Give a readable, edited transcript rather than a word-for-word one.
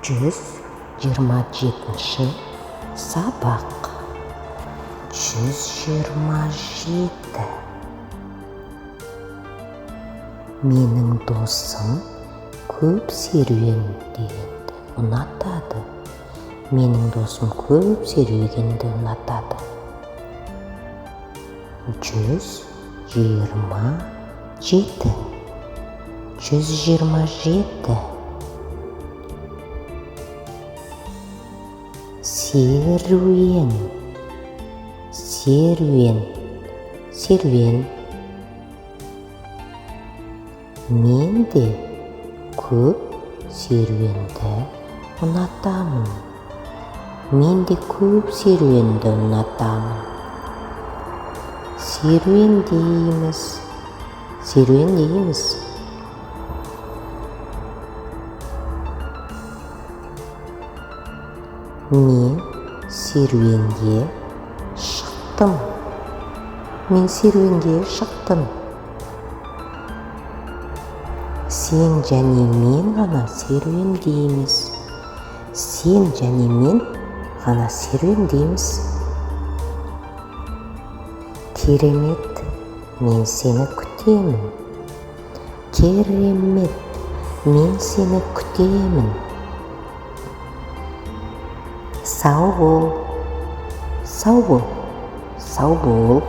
127 сабақ. 127. Менің досым көп серуендегенді ұнатады. Менің досым көп серуендегенді ұнатады. 127. 127. Серуен. Серуен. Серуен. Мен де көп серуенді ұнатамын. Мен де көп серуенді ұнатамын. Серуен дейміз. Серуен дейміз. Мен серуенге шықтым. Мен серуенге шықтым. Сен және мен ғана серуендейміз. Сен және мен ғана серуендейміз. Керемет, мен сені күтемін. Керемет, мен сені күтемін. Сау бол. Сау бол. Сау бол.